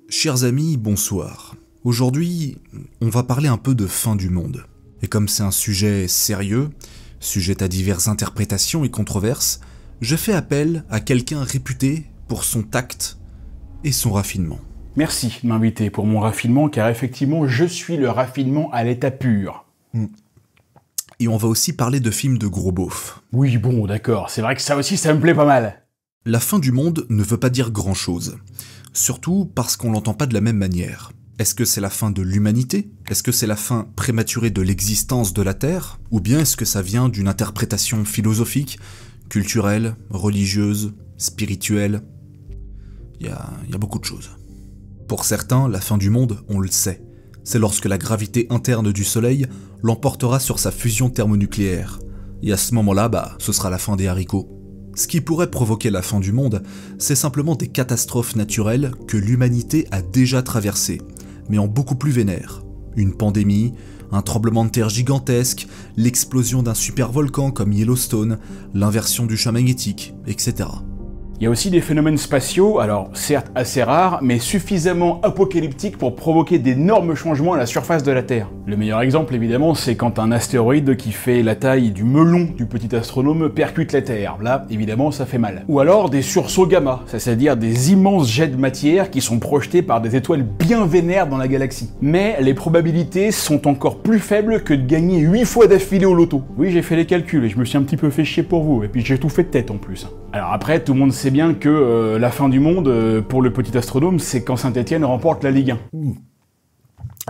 Chers amis, bonsoir. Aujourd'hui, on va parler un peu de fin du monde. Et comme c'est un sujet sérieux, sujet à diverses interprétations et controverses, je fais appel à quelqu'un réputé pour son tact et son raffinement. Merci de m'inviter pour mon raffinement, car effectivement, je suis le raffinement à l'état pur. Et on va aussi parler de films de gros beaufs. Oui, bon, d'accord, c'est vrai que ça aussi, ça me plaît pas mal. La fin du monde ne veut pas dire grand-chose. Surtout parce qu'on l'entend pas de la même manière. Est-ce que c'est la fin de l'humanité? Est-ce que c'est la fin prématurée de l'existence de la Terre? Ou bien est-ce que ça vient d'une interprétation philosophique, culturelle, religieuse, spirituelle? Il y a beaucoup de choses. Pour certains, la fin du monde, on le sait. C'est lorsque la gravité interne du Soleil l'emportera sur sa fusion thermonucléaire. Et à ce moment-là, ce sera la fin des haricots. Ce qui pourrait provoquer la fin du monde, c'est simplement des catastrophes naturelles que l'humanité a déjà traversées, mais en beaucoup plus vénère. Une pandémie, un tremblement de terre gigantesque, l'explosion d'un supervolcan comme Yellowstone, l'inversion du champ magnétique, etc. Il y a aussi des phénomènes spatiaux, alors certes assez rares, mais suffisamment apocalyptiques pour provoquer d'énormes changements à la surface de la Terre. Le meilleur exemple, évidemment, c'est quand un astéroïde qui fait la taille du melon du petit astronome percute la Terre. Là, évidemment, ça fait mal. Ou alors des sursauts gamma, c'est-à-dire des immenses jets de matière qui sont projetés par des étoiles bien vénères dans la galaxie. Mais les probabilités sont encore plus faibles que de gagner 8 fois d'affilée au loto. Oui, j'ai fait les calculs et je me suis un petit peu fait chier pour vous, et puis j'ai tout fait de tête en plus. Alors après, tout le monde sait bien que la fin du monde, pour le petit astronome, c'est quand Saint-Etienne remporte la Ligue 1.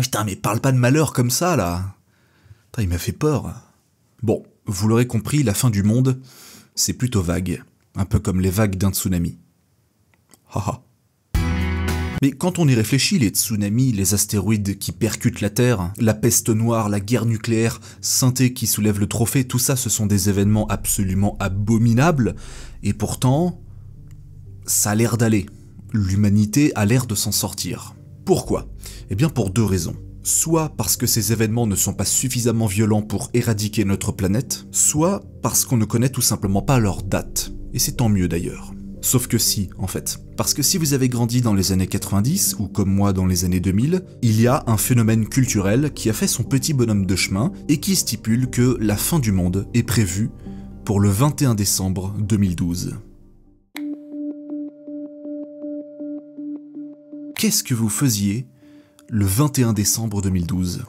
Putain, mais parle pas de malheur comme ça, là. Putain, il m'a fait peur. Bon, vous l'aurez compris, la fin du monde, c'est plutôt vague. Un peu comme les vagues d'un tsunami. Haha. Mais quand on y réfléchit, les tsunamis, les astéroïdes qui percutent la Terre, la peste noire, la guerre nucléaire, Synthé qui soulève le trophée, tout ça, ce sont des événements absolument abominables, et pourtant, ça a l'air d'aller. L'humanité a l'air de s'en sortir. Pourquoi? Eh bien pour deux raisons. Soit parce que ces événements ne sont pas suffisamment violents pour éradiquer notre planète, soit parce qu'on ne connaît tout simplement pas leur date. Et c'est tant mieux d'ailleurs. Sauf que si, en fait. Parce que si vous avez grandi dans les années 90, ou comme moi dans les années 2000, il y a un phénomène culturel qui a fait son petit bonhomme de chemin et qui stipule que la fin du monde est prévue pour le 21 décembre 2012. Qu'est-ce que vous faisiez le 21 décembre 2012?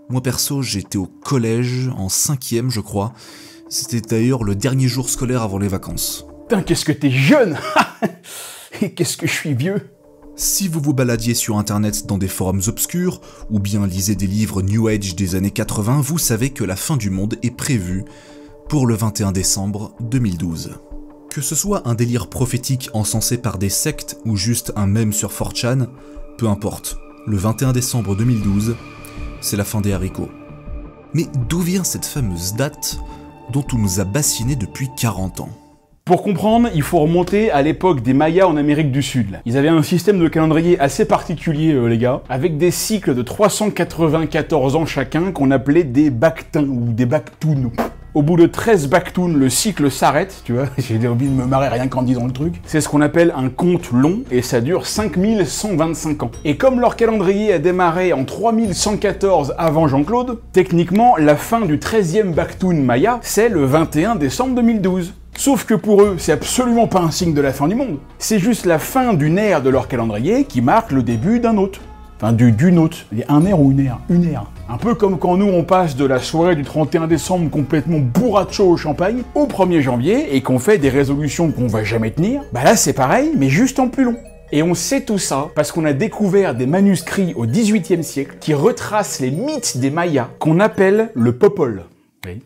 Moi perso, j'étais au collège, en 5e je crois. C'était d'ailleurs le dernier jour scolaire avant les vacances. Putain, qu'est-ce que t'es jeune! Et qu'est-ce que je suis vieux! Si vous vous baladiez sur internet dans des forums obscurs, ou bien lisez des livres New Age des années 80, vous savez que la fin du monde est prévue pour le 21 décembre 2012. Que ce soit un délire prophétique encensé par des sectes ou juste un mème sur 4chan, peu importe. Le 21 décembre 2012, c'est la fin des haricots. Mais d'où vient cette fameuse date dont on nous a bassiné depuis 40 ans? Pour comprendre, il faut remonter à l'époque des Mayas en Amérique du Sud. Là. Ils avaient un système de calendrier assez particulier, les gars, avec des cycles de 394 ans chacun qu'on appelait des Bactins ou des Bactouns. Au bout de 13 Bactouns, le cycle s'arrête, tu vois, j'ai envie de me marrer rien qu'en disant le truc. C'est ce qu'on appelle un compte long, et ça dure 5125 ans. Et comme leur calendrier a démarré en 3114 avant Jean-Claude, techniquement, la fin du 13e Bactoun Maya, c'est le 21 décembre 2012. Sauf que pour eux, c'est absolument pas un signe de la fin du monde. C'est juste la fin d'une ère de leur calendrier qui marque le début d'un autre. Enfin, d'une autre. Un ère ou une ère? Une ère. Un peu comme quand nous, on passe de la soirée du 31 décembre complètement bourracho au champagne au 1er janvier et qu'on fait des résolutions qu'on va jamais tenir. Bah là, c'est pareil, mais juste en plus long. Et on sait tout ça parce qu'on a découvert des manuscrits au XVIIIe siècle qui retracent les mythes des Mayas qu'on appelle le Popol. Oui,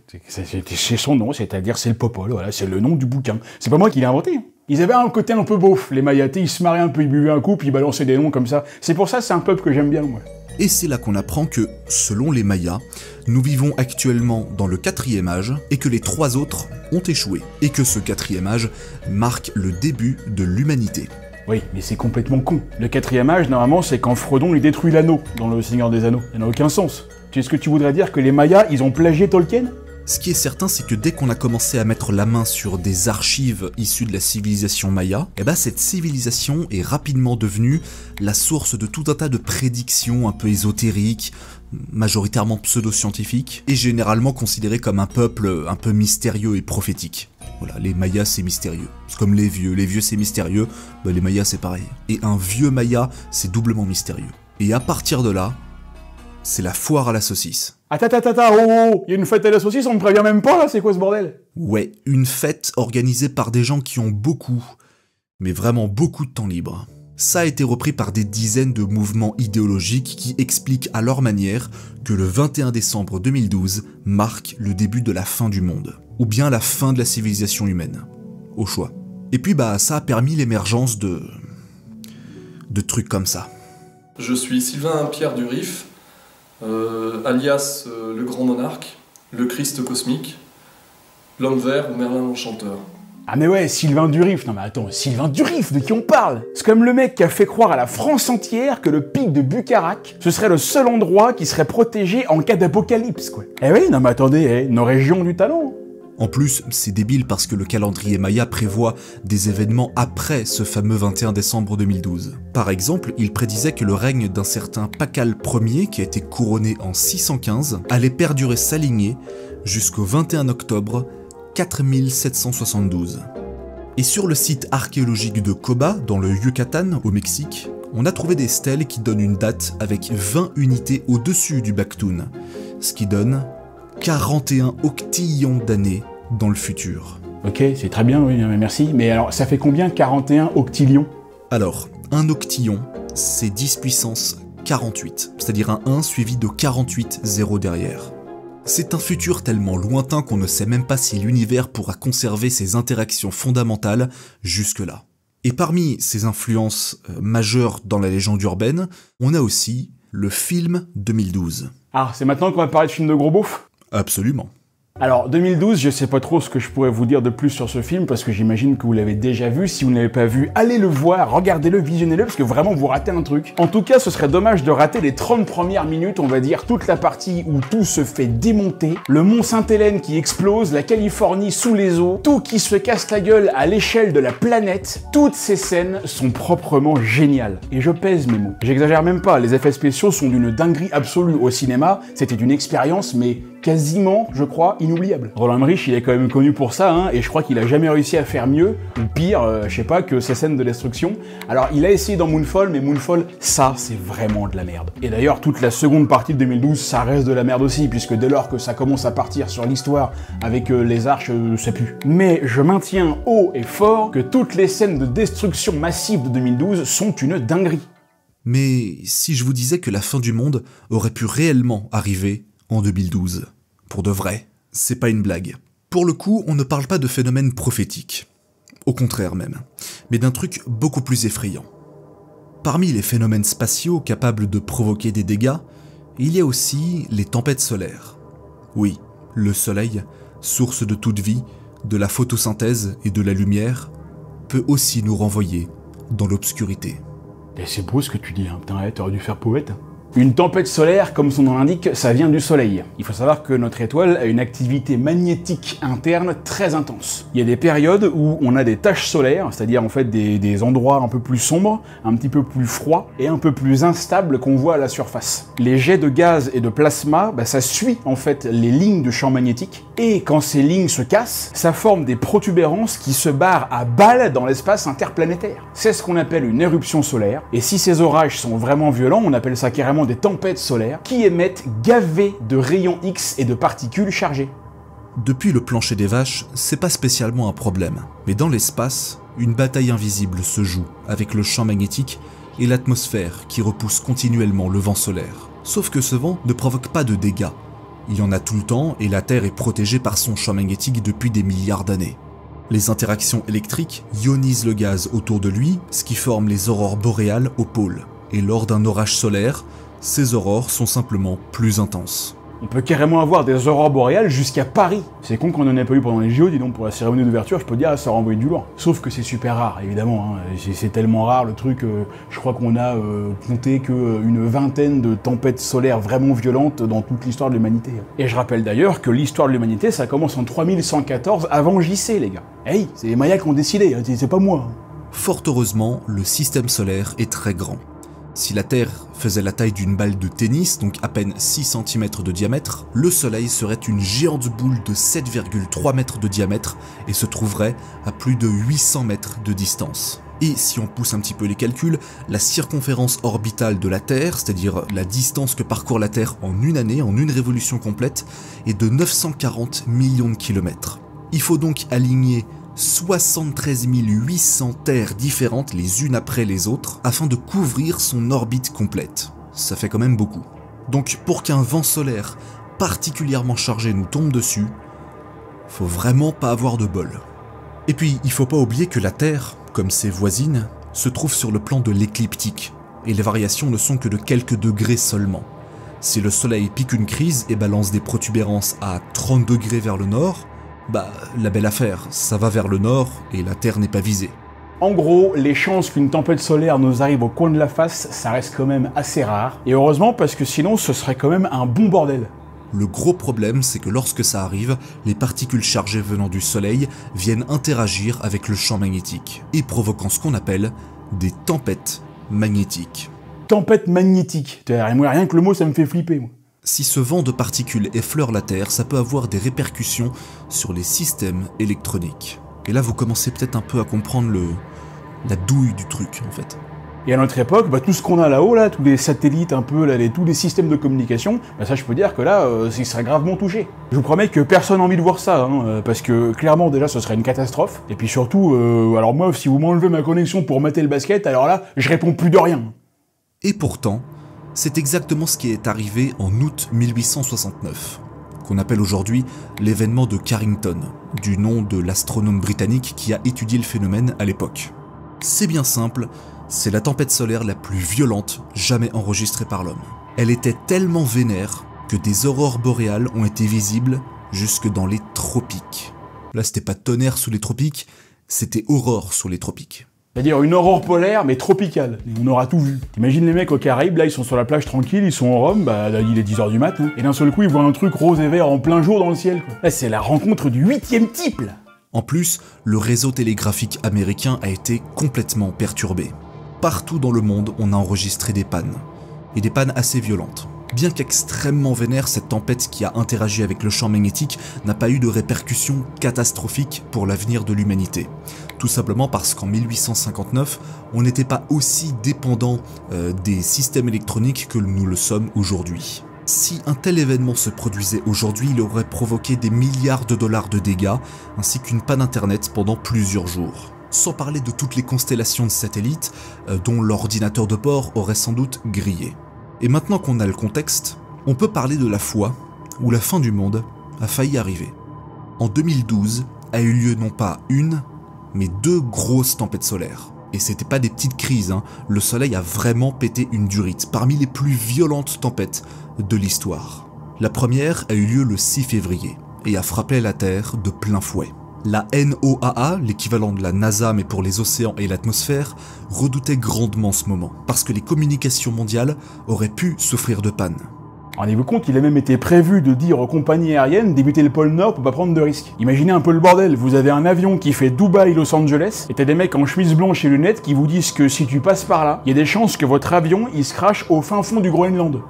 c'est son nom, c'est-à-dire c'est le Popol, voilà, c'est le nom du bouquin. C'est pas moi qui l'ai inventé. Ils avaient un côté un peu beauf, les Mayas, ils se marraient un peu, ils buvaient un coup, puis ils balançaient des noms comme ça. C'est pour ça, c'est un peuple que j'aime bien, moi. Et c'est là qu'on apprend que, selon les Mayas, nous vivons actuellement dans le 4e âge et que les 3 autres ont échoué. Et que ce 4e âge marque le début de l'humanité. Oui, mais c'est complètement con. Le 4e âge, normalement, c'est quand Frodon il détruit l'anneau dans le Seigneur des Anneaux. Ça n'a aucun sens. Tu sais ce que tu voudrais dire que les Mayas, ils ont plagié Tolkien? Ce qui est certain, c'est que dès qu'on a commencé à mettre la main sur des archives issues de la civilisation maya, cette civilisation est rapidement devenue la source de tout un tas de prédictions un peu ésotériques, majoritairement pseudo-scientifiques, et généralement considérées comme un peuple un peu mystérieux et prophétique. Voilà, les Mayas c'est mystérieux. C'est comme les vieux c'est mystérieux, les Mayas c'est pareil. Et un vieux Maya c'est doublement mystérieux. Et à partir de là, c'est la foire à la saucisse. Attends, oh, il y a une fête à la saucisse, on me prévient même pas là, c'est quoi ce bordel? Ouais, une fête organisée par des gens qui ont beaucoup, mais vraiment beaucoup de temps libre. Ça a été repris par des dizaines de mouvements idéologiques qui expliquent à leur manière que le 21 décembre 2012 marque le début de la fin du monde, ou bien la fin de la civilisation humaine, au choix. Et puis ça a permis l'émergence de trucs comme ça. Je suis Sylvain Pierre Durif, alias le Grand Monarque, le Christ Cosmique, l'Homme Vert ou Merlin l'Enchanteur. Ah mais ouais, Sylvain Durif, non mais attends, Sylvain Durif, de qui on parle? C'est comme le mec qui a fait croire à la France entière que le pic de Bucarac, ce serait le seul endroit qui serait protégé en cas d'apocalypse, quoi. Eh oui, non mais attendez, nos régions ont du talent. En plus, c'est débile parce que le calendrier Maya prévoit des événements après ce fameux 21 décembre 2012. Par exemple, il prédisait que le règne d'un certain Pakal Ier, qui a été couronné en 615, allait perdurer sa lignée jusqu'au 21 octobre 4772. Et sur le site archéologique de Coba, dans le Yucatan, au Mexique, on a trouvé des stèles qui donnent une date avec 20 unités au-dessus du Bactoun, ce qui donne 41 octillions d'années dans le futur. Ok, c'est très bien, oui, merci. Mais alors, ça fait combien 41 octillions? Alors, un octillon, c'est 10 puissance 48, c'est-à-dire un 1 suivi de 48 zéros derrière. C'est un futur tellement lointain qu'on ne sait même pas si l'univers pourra conserver ses interactions fondamentales jusque-là. Et parmi ces influences majeures dans la légende urbaine, on a aussi le film 2012. Ah, c'est maintenant qu'on va parler de film de gros beauf? Absolument. Alors, 2012, je sais pas trop ce que je pourrais vous dire de plus sur ce film, parce que j'imagine que vous l'avez déjà vu. Si vous ne l'avez pas vu, allez le voir, regardez-le, visionnez-le, parce que vraiment, vous ratez un truc. En tout cas, ce serait dommage de rater les 30 premières minutes, on va dire, toute la partie où tout se fait démonter, le mont Sainte-Hélène qui explose, la Californie sous les eaux, tout qui se casse la gueule à l'échelle de la planète. Toutes ces scènes sont proprement géniales. Et je pèse mes mots. J'exagère même pas, les effets spéciaux sont d'une dinguerie absolue au cinéma. C'était une expérience, mais quasiment, je crois, inoubliable. Roland Emmerich, il est quand même connu pour ça, hein, et je crois qu'il a jamais réussi à faire mieux, ou pire, je sais pas, que ces scènes de destruction. Alors, il a essayé dans Moonfall, mais Moonfall, ça, c'est vraiment de la merde. Et d'ailleurs, toute la seconde partie de 2012, ça reste de la merde aussi, puisque dès lors que ça commence à partir sur l'histoire avec les arches, ça pue. Mais je maintiens haut et fort que toutes les scènes de destruction massive de 2012 sont une dinguerie. Mais si je vous disais que la fin du monde aurait pu réellement arriver en 2012, pour de vrai, c'est pas une blague. Pour le coup, on ne parle pas de phénomène prophétique, au contraire même, mais d'un truc beaucoup plus effrayant. Parmi les phénomènes spatiaux capables de provoquer des dégâts, il y a aussi les tempêtes solaires. Oui, le soleil, source de toute vie, de la photosynthèse et de la lumière, peut aussi nous renvoyer dans l'obscurité. Et c'est beau ce que tu dis, hein. Putain, ouais, t'aurais dû faire poète. Une tempête solaire, comme son nom l'indique, ça vient du soleil. Il faut savoir que notre étoile a une activité magnétique interne très intense. Il y a des périodes où on a des taches solaires, c'est-à-dire en fait des endroits un peu plus sombres, un petit peu plus froids et un peu plus instables qu'on voit à la surface. Les jets de gaz et de plasma, ça suit en fait les lignes de champ magnétique, et quand ces lignes se cassent, ça forme des protubérances qui se barrent à balles dans l'espace interplanétaire. C'est ce qu'on appelle une éruption solaire, et si ces orages sont vraiment violents, on appelle ça carrément des tempêtes solaires qui émettent gavées de rayons X et de particules chargées. Depuis le plancher des vaches, c'est pas spécialement un problème, mais dans l'espace, une bataille invisible se joue avec le champ magnétique et l'atmosphère qui repousse continuellement le vent solaire. Sauf que ce vent ne provoque pas de dégâts. Il y en a tout le temps et la Terre est protégée par son champ magnétique depuis des milliards d'années. Les interactions électriques ionisent le gaz autour de lui, ce qui forme les aurores boréales au pôle. Et lors d'un orage solaire, ces aurores sont simplement plus intenses. On peut carrément avoir des aurores boréales jusqu'à Paris. C'est con qu'on en ait pas eu pendant les JO, dis donc, pour la cérémonie d'ouverture, je peux dire, ça renvoie du lourd. Sauf que c'est super rare, évidemment, hein. C'est tellement rare le truc, je crois qu'on a compté qu'une vingtaine de tempêtes solaires vraiment violentes dans toute l'histoire de l'humanité. Et je rappelle d'ailleurs que l'histoire de l'humanité, ça commence en 3114 avant JC, les gars. Hey, c'est les Mayas qui ont décidé, hein, c'est pas moi. Fort heureusement, le système solaire est très grand. Si la Terre faisait la taille d'une balle de tennis, donc à peine 6 cm de diamètre, le Soleil serait une géante boule de 7,3 mètres de diamètre et se trouverait à plus de 800 mètres de distance. Et si on pousse un petit peu les calculs, la circonférence orbitale de la Terre, c'est-à-dire la distance que parcourt la Terre en une année, en une révolution complète, est de 940 millions de kilomètres. Il faut donc aligner 73 800 terres différentes les unes après les autres afin de couvrir son orbite complète. Ça fait quand même beaucoup. Donc pour qu'un vent solaire particulièrement chargé nous tombe dessus, faut vraiment pas avoir de bol. Et puis il faut pas oublier que la Terre, comme ses voisines, se trouve sur le plan de l'écliptique, et les variations ne sont que de quelques degrés seulement. Si le Soleil pique une crise et balance des protubérances à 30 degrés vers le nord, bah, la belle affaire, ça va vers le nord et la Terre n'est pas visée. En gros, les chances qu'une tempête solaire nous arrive au coin de la face, ça reste quand même assez rare. Et heureusement, parce que sinon, ce serait quand même un bon bordel. Le gros problème, c'est que lorsque ça arrive, les particules chargées venant du Soleil viennent interagir avec le champ magnétique, et provoquant ce qu'on appelle des tempêtes magnétiques. Tempête magnétique. Moi, rien que le mot, ça me fait flipper, moi. Si ce vent de particules effleure la Terre, ça peut avoir des répercussions sur les systèmes électroniques. Et là, vous commencez peut-être un peu à comprendre la douille du truc, en fait. Et à notre époque, tout ce qu'on a là-haut, là, tous les satellites un peu, là, tous les systèmes de communication, ça je peux dire que là, il serait gravement touché. Je vous promets que personne n'a envie de voir ça, hein, parce que clairement déjà ce serait une catastrophe. Et puis surtout, alors moi, si vous m'enlevez ma connexion pour mater le basket, alors là, je réponds plus de rien. Et pourtant, c'est exactement ce qui est arrivé en août 1869, qu'on appelle aujourd'hui l'événement de Carrington, du nom de l'astronome britannique qui a étudié le phénomène à l'époque. C'est bien simple, c'est la tempête solaire la plus violente jamais enregistrée par l'homme. Elle était tellement vénère que des aurores boréales ont été visibles jusque dans les tropiques. Là, c'était pas tonnerre sous les tropiques, c'était aurore sous les tropiques. C'est-à-dire une aurore polaire, mais tropicale. Et on aura tout vu. T'imagines les mecs aux Caraïbes, là, ils sont sur la plage tranquille, ils sont en Rome, là, il est 10h du mat', hein, et d'un seul coup, ils voient un truc rose et vert en plein jour dans le ciel, quoi. Là, c'est la rencontre du 8e type, là. En plus, le réseau télégraphique américain a été complètement perturbé. Partout dans le monde, on a enregistré des pannes. Et des pannes assez violentes. Bien qu'extrêmement vénère, cette tempête qui a interagi avec le champ magnétique n'a pas eu de répercussions catastrophiques pour l'avenir de l'humanité. Tout simplement parce qu'en 1859, on n'était pas aussi dépendant des systèmes électroniques que nous le sommes aujourd'hui. Si un tel événement se produisait aujourd'hui, il aurait provoqué des milliards de dollars de dégâts, ainsi qu'une panne internet pendant plusieurs jours. Sans parler de toutes les constellations de satellites, dont l'ordinateur de bord aurait sans doute grillé. Et maintenant qu'on a le contexte, on peut parler de la fois où la fin du monde a failli arriver. En 2012 a eu lieu non pas une, mais 2 grosses tempêtes solaires. Et c'était pas des petites crises, hein. Le soleil a vraiment pété une durite, parmi les plus violentes tempêtes de l'histoire. La première a eu lieu le 6 février, et a frappé la Terre de plein fouet. La NOAA, l'équivalent de la NASA mais pour les océans et l'atmosphère, redoutait grandement ce moment, parce que les communications mondiales auraient pu souffrir de panne. Rendez-vous compte, il a même été prévu de dire aux compagnies aériennes d'éviter le pôle Nord pour pas prendre de risques. Imaginez un peu le bordel, vous avez un avion qui fait Dubaï-Los Angeles, et t'as des mecs en chemise blanche et lunettes qui vous disent que si tu passes par là, il y a des chances que votre avion il se crache au fin fond du Groenland.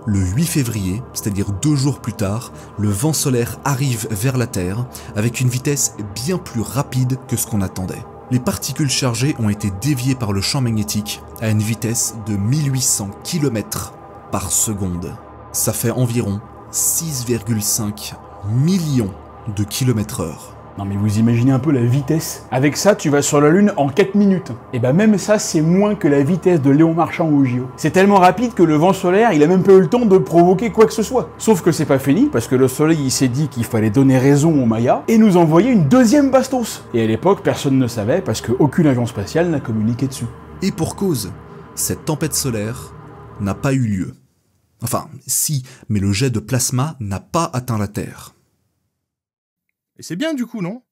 Le 8 février, c'est-à-dire 2 jours plus tard, le vent solaire arrive vers la Terre avec une vitesse bien plus rapide que ce qu'on attendait. Les particules chargées ont été déviées par le champ magnétique à une vitesse de 1800 km par seconde. Ça fait environ 6,5 millions de km/h. Non mais vous imaginez un peu la vitesse. Avec ça, tu vas sur la Lune en 4 minutes. Et bah même ça, c'est moins que la vitesse de Léon Marchand au JO. C'est tellement rapide que le vent solaire, il a même pas eu le temps de provoquer quoi que ce soit. Sauf que c'est pas fini, parce que le soleil, il s'est dit qu'il fallait donner raison aux Mayas, et nous envoyer une deuxième bastos. Et à l'époque, personne ne savait, parce qu'aucune agence spatiale n'a communiqué dessus. Et pour cause, cette tempête solaire n'a pas eu lieu. Enfin, si, mais le jet de plasma n'a pas atteint la Terre. Et c'est bien du coup, non?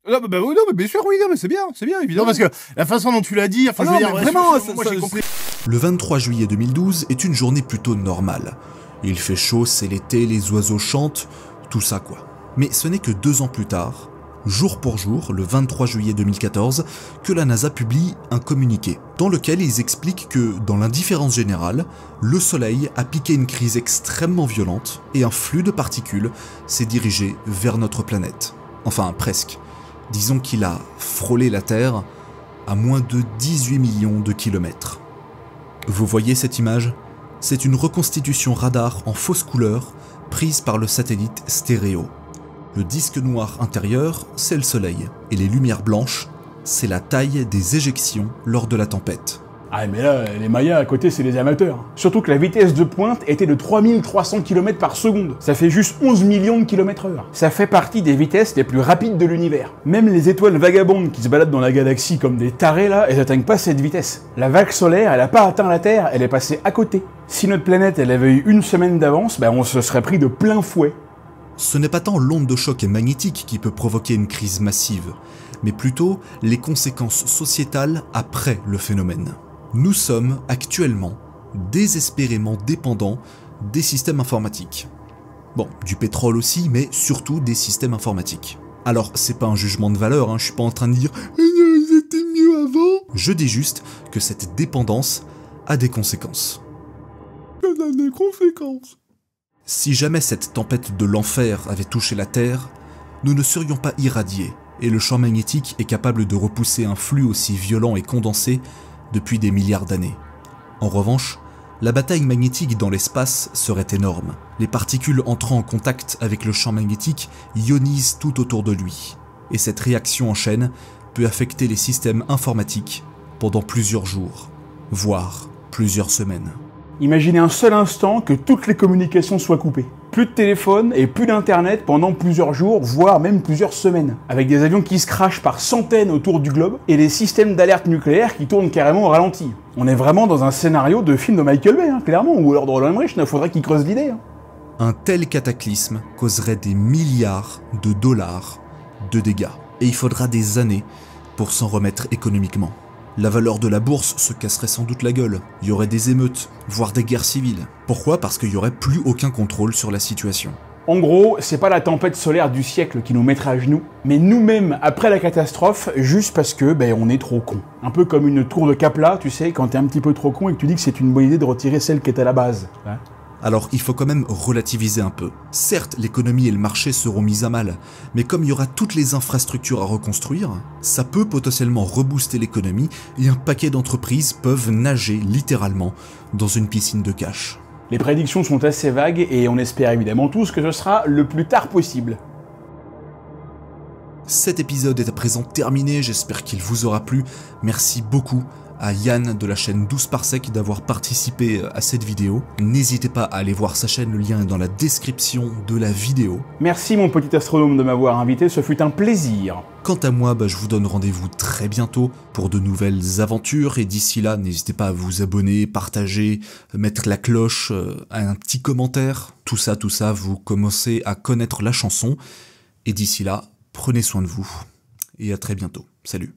Non, oui, non, mais bien sûr, oui, non, mais c'est bien, évidemment, parce que la façon dont tu l'as dit, enfin, non, je veux dire, vraiment, moi j'ai compris. Le 23 juillet 2012 est une journée plutôt normale. Il fait chaud, c'est l'été, les oiseaux chantent, tout ça quoi. Mais ce n'est que 2 ans plus tard, jour pour jour, le 23 juillet 2014, que la NASA publie un communiqué, dans lequel ils expliquent que, dans l'indifférence générale, le Soleil a piqué une crise extrêmement violente et un flux de particules s'est dirigé vers notre planète. Enfin, presque. Disons qu'il a frôlé la Terre à moins de 18 millions de kilomètres. Vous voyez cette image? C'est une reconstitution radar en fausse couleur prise par le satellite stéréo. Le disque noir intérieur, c'est le Soleil, et les lumières blanches, c'est la taille des éjections lors de la tempête. Ah mais là, les Mayas à côté, c'est les amateurs. Surtout que la vitesse de pointe était de 3300 km par seconde. Ça fait juste 11 millions de km/h. Ça fait partie des vitesses les plus rapides de l'univers. Même les étoiles vagabondes qui se baladent dans la galaxie comme des tarés là, elles atteignent pas cette vitesse. La vague solaire, elle a pas atteint la Terre, elle est passée à côté. Si notre planète, elle avait eu une semaine d'avance, on se serait pris de plein fouet. Ce n'est pas tant l'onde de choc magnétique qui peut provoquer une crise massive, mais plutôt les conséquences sociétales après le phénomène. Nous sommes actuellement désespérément dépendants des systèmes informatiques. Bon, du pétrole aussi, mais surtout des systèmes informatiques. Alors, c'est pas un jugement de valeur, je suis pas en train de dire « ils étaient mieux avant ». Je dis juste que cette dépendance a des conséquences. Elle a des conséquences. Si jamais cette tempête de l'enfer avait touché la Terre, nous ne serions pas irradiés, et le champ magnétique est capable de repousser un flux aussi violent et condensé depuis des milliards d'années. En revanche, la bataille magnétique dans l'espace serait énorme. Les particules entrant en contact avec le champ magnétique ionisent tout autour de lui, et cette réaction en chaîne peut affecter les systèmes informatiques pendant plusieurs jours, voire plusieurs semaines. Imaginez un seul instant que toutes les communications soient coupées. Plus de téléphone et plus d'internet pendant plusieurs jours, voire même plusieurs semaines. Avec des avions qui se crashent par centaines autour du globe et des systèmes d'alerte nucléaire qui tournent carrément au ralenti. On est vraiment dans un scénario de film de Michael Bay, clairement, ou alors de Roland Emmerich, il faudrait qu'il creuse l'idée. Un tel cataclysme causerait des milliards de dollars de dégâts. Et il faudra des années pour s'en remettre économiquement. La valeur de la bourse se casserait sans doute la gueule, il y aurait des émeutes, voire des guerres civiles. Pourquoi? Parce qu'il n'y aurait plus aucun contrôle sur la situation. En gros, c'est pas la tempête solaire du siècle qui nous mettrait à genoux, mais nous-mêmes après la catastrophe, juste parce que on est trop con. Un peu comme une tour de Kapla, tu sais, quand t'es un petit peu trop con et que tu dis que c'est une bonne idée de retirer celle qui est à la base. Alors il faut quand même relativiser un peu. Certes, l'économie et le marché seront mis à mal, mais comme il y aura toutes les infrastructures à reconstruire, ça peut potentiellement rebooster l'économie et un paquet d'entreprises peuvent nager littéralement dans une piscine de cash. Les prédictions sont assez vagues et on espère évidemment tous que ce sera le plus tard possible. Cet épisode est à présent terminé, j'espère qu'il vous aura plu. Merci beaucoup à Yann de la chaîne 12 Parsec d'avoir participé à cette vidéo. N'hésitez pas à aller voir sa chaîne, le lien est dans la description de la vidéo. Merci mon petit astronome de m'avoir invité, ce fut un plaisir. Quant à moi, je vous donne rendez-vous très bientôt pour de nouvelles aventures et d'ici là, n'hésitez pas à vous abonner, partager, mettre la cloche, un petit commentaire. Tout ça, vous commencez à connaître la chanson. Et d'ici là, prenez soin de vous et à très bientôt. Salut.